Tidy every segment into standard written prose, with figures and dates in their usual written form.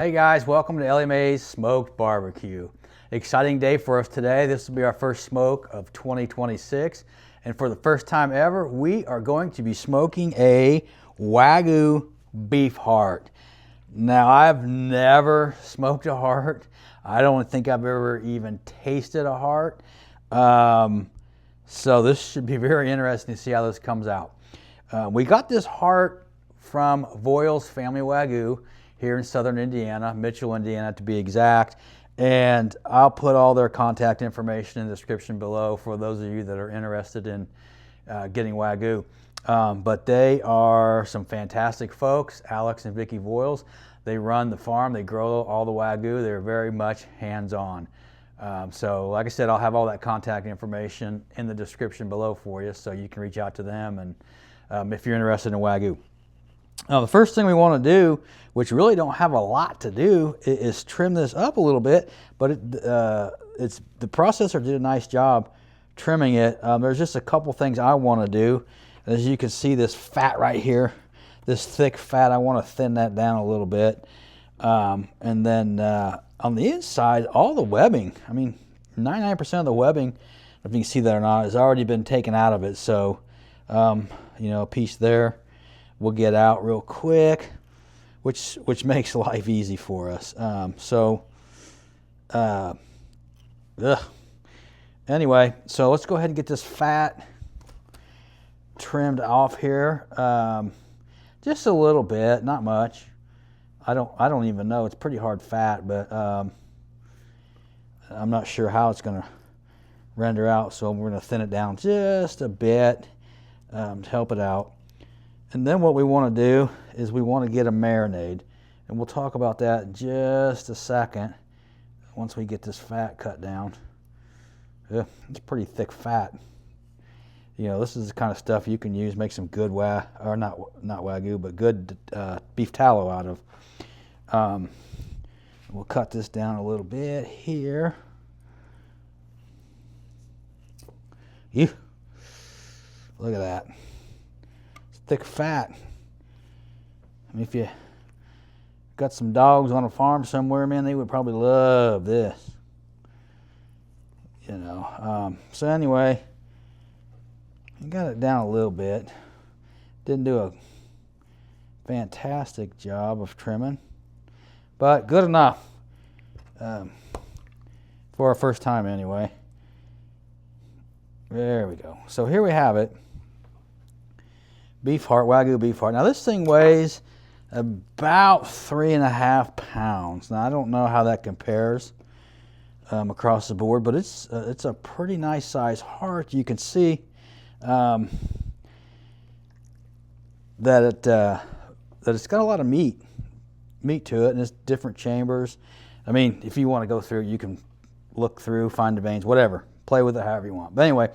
Hey guys, welcome to Elli-May's Smoked Barbecue. Exciting day for us today. This will be our first smoke of 2026. And for the first time ever, we are going to be smoking a Wagyu beef heart. Now, I've never smoked a heart. I don't think I've ever even tasted a heart. So this should be very interesting to see how this comes out. We got this heart from Voils Family Wagyu here in southern Indiana, Mitchell, Indiana to be exact. And I'll put all their contact information in the description below for those of you that are interested in getting Wagyu. But they are some fantastic folks, Alex and Vicki Voils. They run the farm, they grow all the Wagyu, they're very much hands-on. So like I said, I'll have all that contact information in the description below for you so you can reach out to them and if you're interested in Wagyu. Now the first thing we want to do, which really don't have a lot to do, is trim this up a little bit, but the processor did a nice job trimming it. There's just a couple things I want to do. As you can see, this fat right here, this thick fat, I want to thin that down a little bit. And then on the inside, all the webbing, I mean 99% of the webbing, if you can see that or not, has already been taken out of it. So you know, a piece there will get out real quick, which makes life easy for us. Anyway, so let's go ahead and get this fat trimmed off here. Just a little bit, not much. I don't even know. It's pretty hard fat, but I'm not sure how it's going to render out, so we're going to thin it down just a bit to help it out. And then what we want to do is we want to get a marinade, and we'll talk about that in just a second once we get this fat cut down. Yeah, it's pretty thick fat. You know, this is the kind of stuff you can use, make some good not Wagyu, but good beef tallow out of. We'll cut this down a little bit here. Look at that. Thick fat. I mean, if you got some dogs on a farm somewhere, man, they would probably love this. You know. So anyway, I got it down a little bit. Didn't do a fantastic job of trimming, but good enough for our first time anyway. There we go. So here we have it. Beef heart, Wagyu beef heart. Now this thing weighs about 3.5 pounds. Now I don't know how that compares across the board, but it's a pretty nice size heart. You can see that it's got a lot of meat to it, and it's different chambers. I mean, if you want to go through, you can look through, find the veins, whatever. Play with it however you want. But anyway,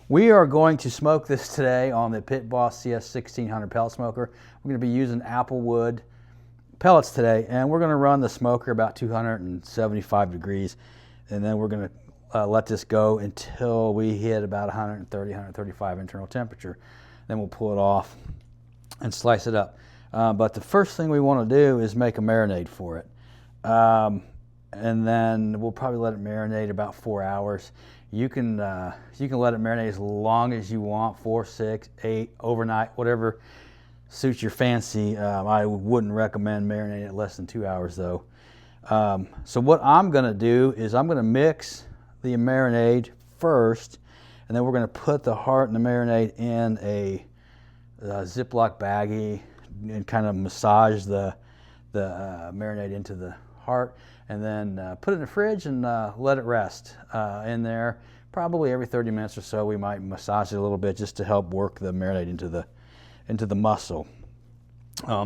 we are going to smoke this today on the Pit Boss CS 1600 pellet smoker. We're going to be using Applewood pellets today, and we're going to run the smoker about 275 degrees, and then we're going to let this go until we hit about 130, 135 internal temperature. Then we'll pull it off and slice it up. But the first thing we want to do is make a marinade for it. And then we'll probably let it marinate about 4 hours. You can let it marinate as long as you want, 4, 6, 8, overnight, whatever suits your fancy. I wouldn't recommend marinating it less than 2 hours though. So what I'm gonna do is I'm gonna mix the marinade first, and then we're gonna put the heart and the marinade in a Ziploc baggie and kind of massage the marinade into the heart, and then put it in the fridge and let it rest in there. Probably every 30 minutes or so we might massage it a little bit just to help work the marinade into the muscle.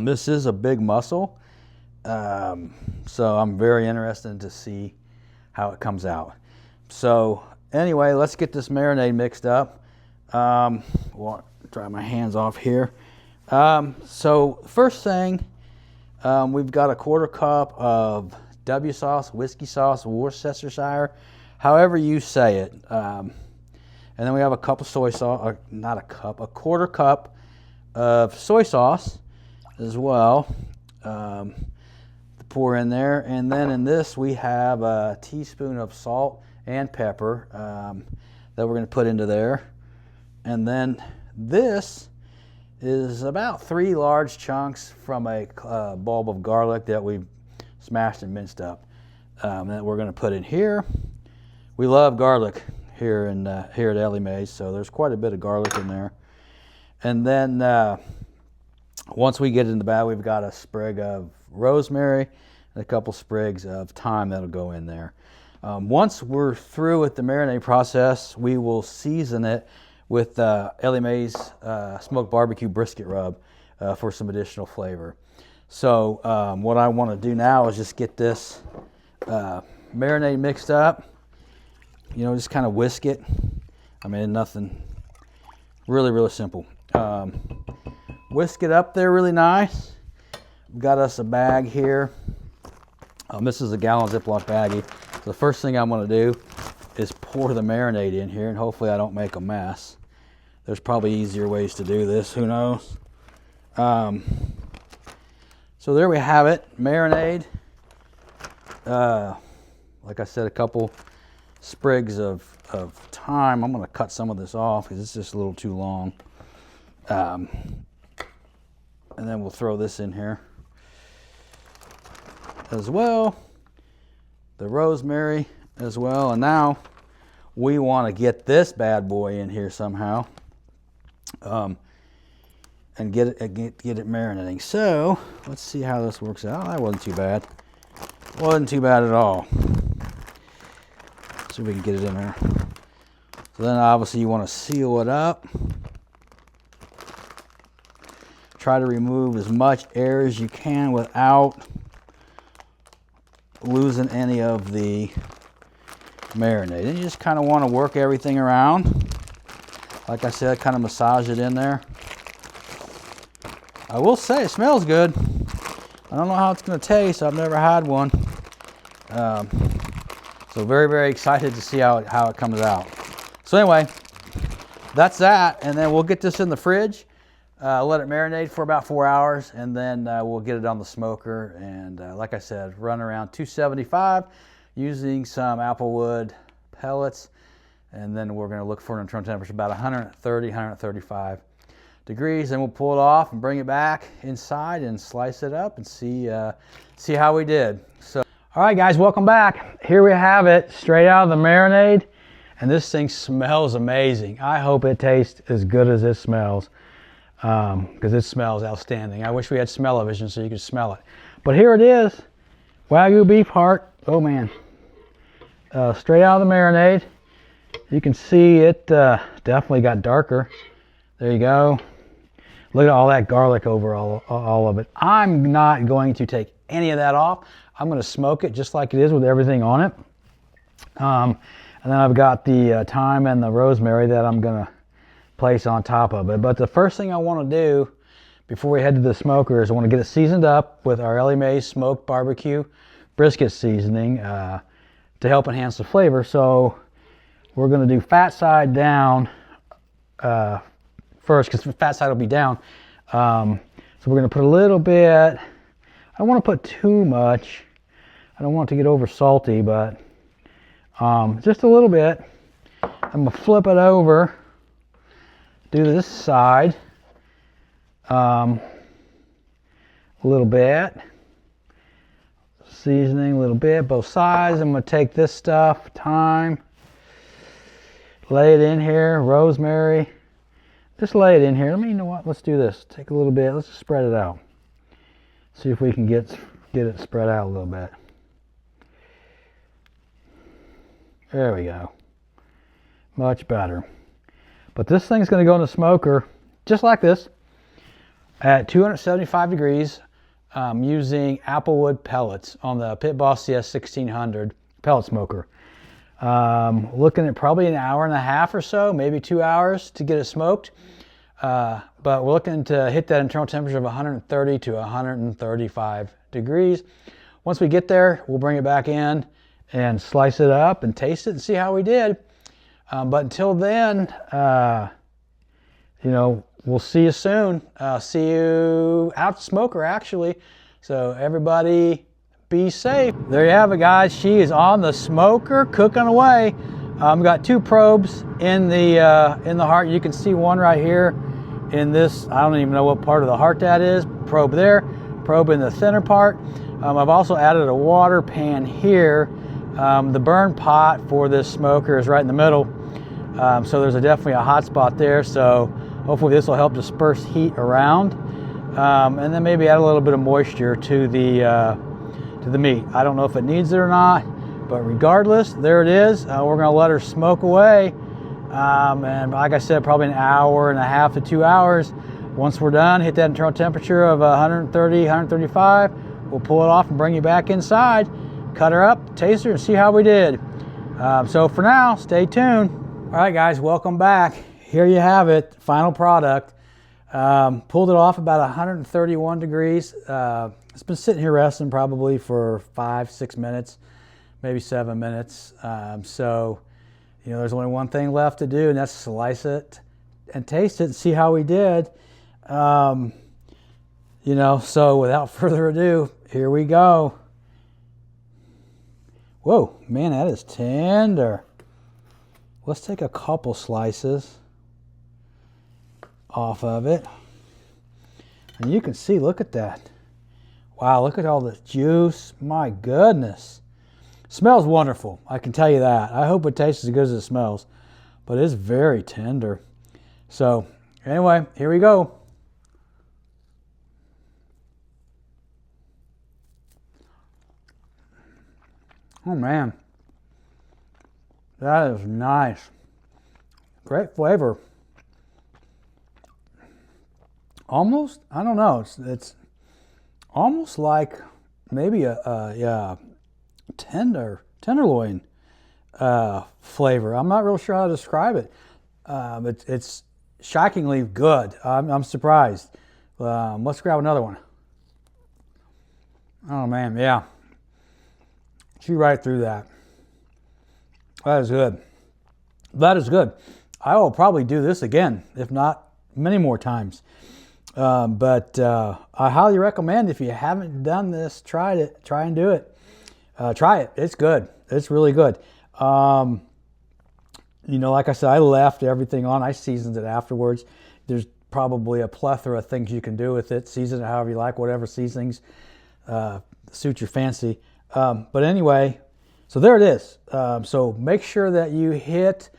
This is a big muscle, so I'm very interested to see how it comes out. So anyway, let's get this marinade mixed up. Dry my hands off here. So first thing, we've got a 1/4 cup of W sauce, whiskey sauce, Worcestershire, however you say it. And then we have a cup of soy sauce, or not a cup, a 1/4 cup of soy sauce as well. The pour in there. And then in this we have a teaspoon of salt and pepper that we're going to put into there. And then this is about 3 large chunks from a bulb of garlic that we've smashed and minced up that we're going to put in here. We love garlic here here at Elli-May, so there's quite a bit of garlic in there. And then once we get it in the bag, we've got a sprig of rosemary and a couple sprigs of thyme that'll go in there. Once we're through with the marinade process, we will season it with Elli-May's smoked barbecue brisket rub for some additional flavor. So what I want to do now is just get this marinade mixed up. You know, just kind of whisk it. I mean, nothing, really simple. Whisk it up there really nice. We've got us a bag here. This is a gallon Ziploc baggie. So the first thing I'm going to do is pour the marinade in here, and hopefully I don't make a mess. There's probably easier ways to do this, who knows. So there we have it, marinade. Like I said, a couple sprigs of thyme. I'm going to cut some of this off because it's just a little too long. And then we'll throw this in here as well. The rosemary as well. And now we want to get this bad boy in here somehow. And get it marinating. So let's see how this works out. That wasn't too bad. Wasn't too bad at all. See if we can get it in there. So then obviously you want to seal it up. Try to remove as much air as you can without losing any of the marinade. And you just kind of want to work everything around. Like I said, kind of massage it in there. I will say it smells good. I don't know how it's going to taste. I've never had one. So very excited to see how it comes out. So anyway, that's that. And then we'll get this in the fridge. Let it marinate for about 4 hours. And then we'll get it on the smoker. And like I said, run around 275 using some Applewood pellets. And then we're going to look for an internal temperature about 130, 135 degrees. And we'll pull it off and bring it back inside and slice it up and see how we did. So, all right, guys, welcome back. Here we have it, straight out of the marinade. And this thing smells amazing. I hope it tastes as good as it smells, because it smells outstanding. I wish we had smell-o-vision so you could smell it. But here it is, Wagyu beef heart. Oh, man. Straight out of the marinade. You can see it definitely got darker. There you go. Look at all that garlic over all of it. I'm not going to take any of that off. I'm going to smoke it just like it is with everything on it. And then I've got the thyme and the rosemary that I'm going to place on top of it. But the first thing I want to do before we head to the smoker is I want to get it seasoned up with our Elli-May smoked barbecue brisket seasoning to help enhance the flavor. So we're going to do fat side down first, because the fat side will be down. So we're going to put a little bit. I don't want to put too much. I don't want it to get over salty, but just a little bit. I'm going to flip it over, do this side a little bit. Seasoning a little bit, both sides. I'm going to take this stuff, thyme, lay it in here, rosemary. Just lay it in here. You know what? Let's do this. Take a little bit. Let's just spread it out. See if we can get it spread out a little bit. There we go. Much better. But this thing's going to go in the smoker just like this at 275 degrees using Applewood pellets on the Pit Boss CS 1600 pellet smoker. Looking at probably an hour and a half or so, maybe 2 hours to get it smoked. But we're looking to hit that internal temperature of 130 to 135 degrees. Once we get there, we'll bring it back in and slice it up and taste it and see how we did. But until then, you know, we'll see you soon. See you out the smoker, actually. So everybody, be safe. There you have it, guys. She is on the smoker, cooking away. We got 2 probes in the heart. You can see one right here in this, I don't even know what part of the heart that is. Probe there, probe in the thinner part. I've also added a water pan here. The burn pot for this smoker is right in the middle. So there's definitely a hot spot there. So hopefully this will help disperse heat around. And then maybe add a little bit of moisture to the meat. I don't know if it needs it or not, but regardless, there it is. We're gonna let her smoke away. And like I said, probably an hour and a half to 2 hours. Once we're done, hit that internal temperature of 130, 135. We'll pull it off and bring you back inside, cut her up, taste her, and see how we did. So for now, stay tuned. All right, guys, welcome back. Here you have it, final product. Pulled it off about 131 degrees. It's been sitting here resting probably for 5-6 minutes, maybe 7 minutes. So, you know, there's only one thing left to do, and that's slice it and taste it and see how we did. You know, so without further ado, here we go. Whoa, man, that is tender. Let's take a couple slices off of it. And you can see, look at that. Wow, look at all the juice. My goodness. Smells wonderful, I can tell you that. I hope it tastes as good as it smells, but it's very tender. So anyway, here we go. Oh man, that is nice. Great flavor. Almost, I don't know, it's almost like maybe a tenderloin flavor. I'm not real sure how to describe it. It's shockingly good. I'm surprised. Let's grab another one. Oh man, yeah. Chew right through that. That is good. That is good. I will probably do this again, if not many more times. But I highly recommend, if you haven't done this, try and do it. Try it. It's good. It's really good. You know, like I said, I left everything on. I seasoned it afterwards. There's probably a plethora of things you can do with it. Season it however you like, whatever seasonings suit your fancy. But anyway, so there it is. So make sure that you hit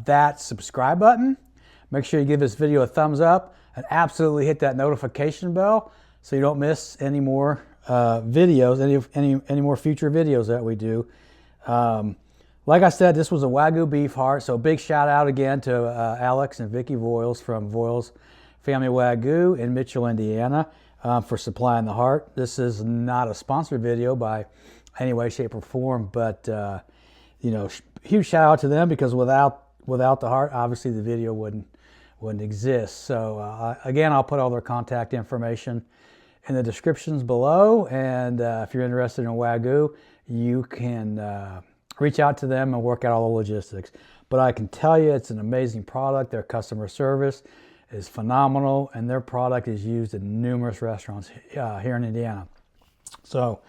that subscribe button. Make sure you give this video a thumbs up and absolutely hit that notification bell so you don't miss any more videos, any more future videos that we do. Like I said, this was a Wagyu beef heart, so big shout out again to Alex and Vicki Voils from Voils Family Wagyu in Mitchell, Indiana, for supplying the heart. This is not a sponsored video by any way, shape, or form, but you know, huge shout out to them, because without the heart, obviously the video wouldn't exist. So again, I'll put all their contact information in the descriptions below, and if you're interested in Wagyu, you can reach out to them and work out all the logistics. But I can tell you, it's an amazing product. Their customer service is phenomenal, and their product is used in numerous restaurants here in Indiana. So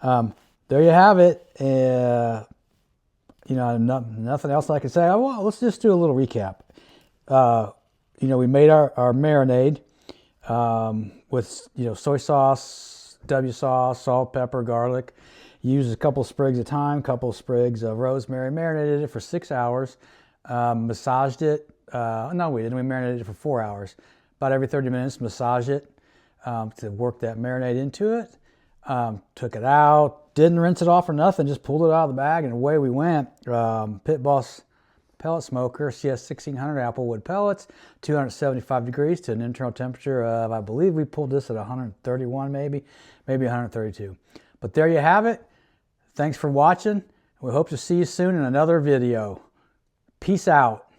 there you have it. You know, nothing else I can say. Well, let's just do a little recap. You know, we made our marinade with, you know, soy sauce, W sauce, salt, pepper, garlic. Used a couple sprigs of thyme, couple sprigs of rosemary. Marinated it for 6 hours. Massaged it. No, we didn't. We marinated it for 4 hours. About every 30 minutes, massage it to work that marinade into it. Took it out. Didn't rinse it off or nothing. Just pulled it out of the bag and away we went. Pit Boss Pellet Smoker. She has 1,600 Applewood pellets, 275 degrees to an internal temperature of, I believe we pulled this at 131 maybe 132. But there you have it. Thanks for watching. We hope to see you soon in another video. Peace out.